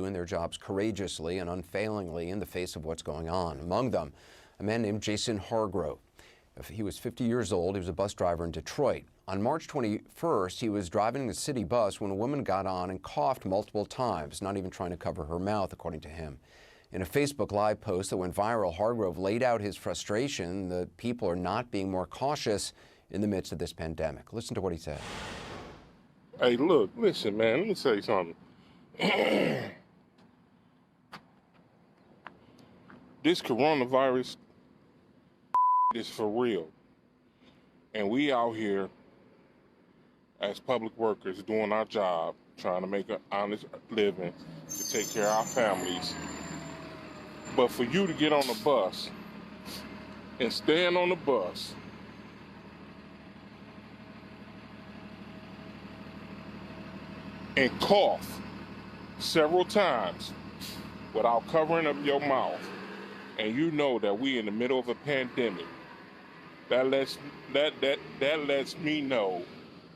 doing their jobs courageously and unfailingly in the face of what's going on. Among them, a man named Jason Hargrove. He was 50 years old. He was a bus driver in Detroit. On March 21st, he was driving the city bus when a woman got on and coughed multiple times, not even trying to cover her mouth, according to him. In a Facebook Live post that went viral, Hargrove laid out his frustration that people are not being more cautious in the midst of this pandemic. Listen to what he said. Hey, look, listen, man, let me tell you something. This coronavirus is for real. And we out here as public workers doing our job, trying to make an honest living to take care of our families. But for you to get on the bus and stand on the bus and cough several times without covering up your mouth, and you know that we in the middle of a pandemic, that lets me know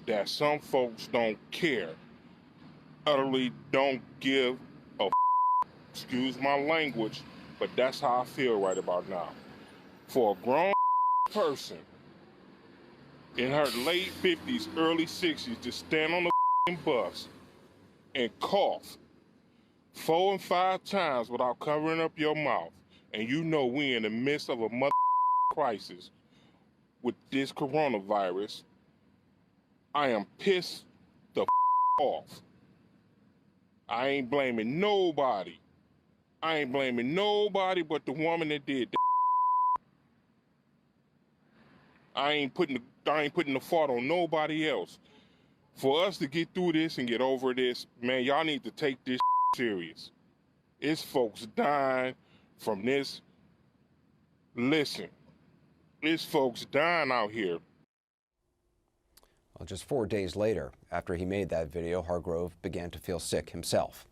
that some folks don't care, utterly don't give a excuse my language, but that's how I feel right about now. For a grown person in her late 50s, early 60s to stand on the bus and cough 4 and 5 times without covering up your mouth, and you know we in the midst of a mother crisis with this coronavirus, I am pissed the off. I ain't blaming nobody. I ain't blaming nobody but the woman that did that. I ain't putting the fault on nobody else. For us to get through this and get over this, man, y'all need to take this serious. It's folks dying from this. Listen, it's folks dying out here. Well, just 4 days later, after he made that video, Hargrove began to feel sick himself.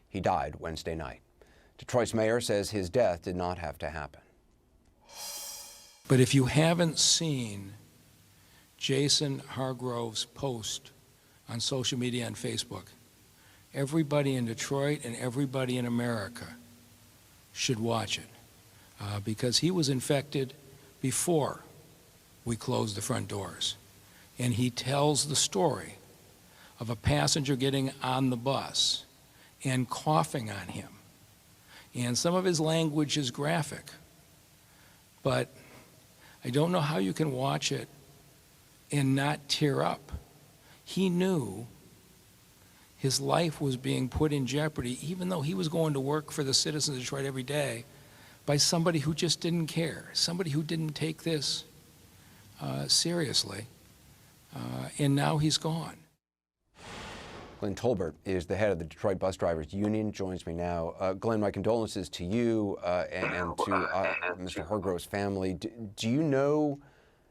He died Wednesday night. Detroit's mayor says his death did not have to happen. But if you haven't seen Jason Hargrove's post on social media and Facebook, everybody in Detroit and everybody in America should watch it because he was infected before we closed the front doors. And he tells the story of a passenger getting on the bus and coughing on him. And some of his language is graphic, but I don't know how you can watch it and not tear up. He knew his life was being put in jeopardy, even though he was going to work for the citizens of Detroit every day, by somebody who just didn't care, somebody who didn't take this seriously. And now he's gone. Glenn Tolbert is the head of the Detroit Bus Drivers Union, joins me now. Glenn, my condolences to you and to Mr. Hargrove's family. Do you know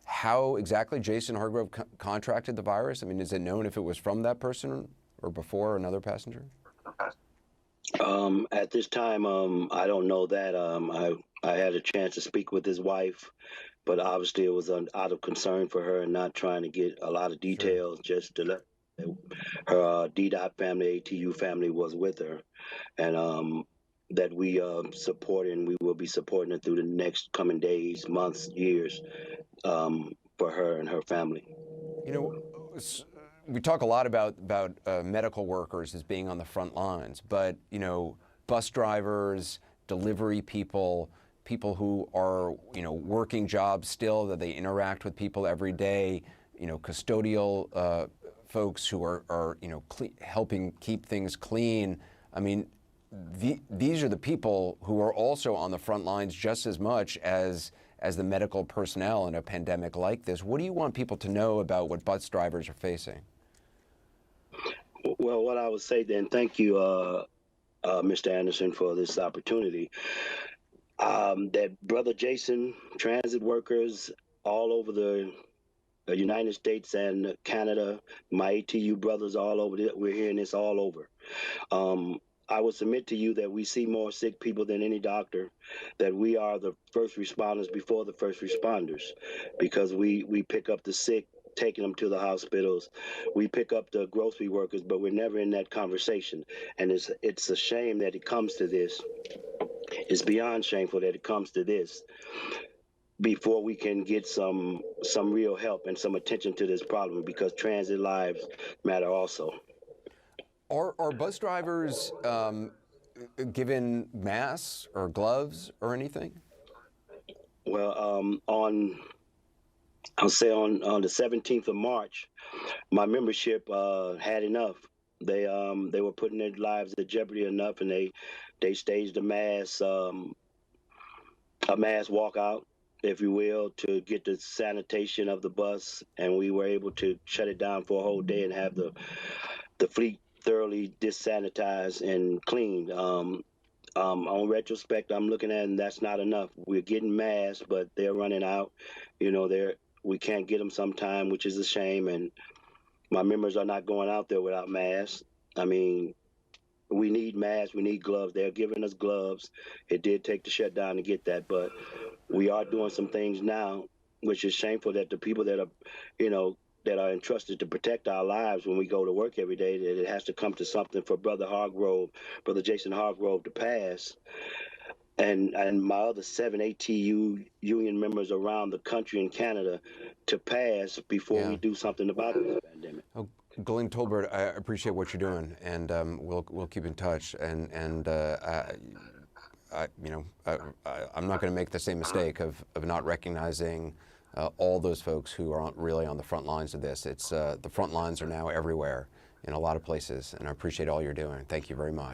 how exactly Jason Hargrove contracted the virus? I mean, is it known if it was from that person or before another passenger? At this time, I don't know that. I had a chance to speak with his wife, but obviously it was out of concern for her and not trying to get a lot of details, just to let her DDOT family, ATU family was with her, and that we support and we will be supporting her through the next coming days, months, years for her and her family. You know, we talk a lot about medical workers as being on the front lines, but, you know, bus drivers, delivery people, people who are, you know, working jobs still, that they interact with people every day, you know, custodial folks who are you know, helping keep things clean. I mean, these are the people who are also on the front lines just as much as the medical personnel in a pandemic like this. What do you want people to know about what bus drivers are facing? Well, what I would say then, thank you, Mr. Anderson, for this opportunity. That Brother Jason, transit workers all over the United States and Canada, my ATU brothers all over, we're hearing this all over. I would submit to you that we see more sick people than any doctor, that we are the first responders before the first responders, because we pick up the sick taking them to the hospitals. We pick up the grocery workers, but we're never in that conversation. And it's a shame that it comes to this. It's beyond shameful that it comes to this before we can get some real help and some attention to this problem, because transit lives matter also. Are bus drivers given masks or gloves or anything? Well, I'll say on the 17th of March, my membership had enough. They were putting their lives at jeopardy enough, and they staged a mass walkout, if you will, to get the sanitation of the bus, and we were able to shut it down for a whole day and have the fleet thoroughly disanitized and cleaned. On retrospect, I'm looking at it, and that's not enough. We're getting masks, but they're running out. You know, we can't get them sometime, which is a shame. And my members are not going out there without masks. I mean, we need masks, we need gloves. They're giving us gloves. It did take the shutdown to get that, but we are doing some things now, which is shameful that the people that are, that are entrusted to protect our lives when we go to work every day, that it has to come to something for Brother Jason Hargrove to pass. And my other 7 ATU union members around the country and Canada to pass before we do something about this pandemic. Oh, Glenn Tolbert, I appreciate what you're doing, and we'll keep in touch. And I'm not going to make the same mistake of not recognizing all those folks who are really on the front lines of this. It's the front lines are now everywhere in a lot of places, and I appreciate all you're doing. Thank you very much.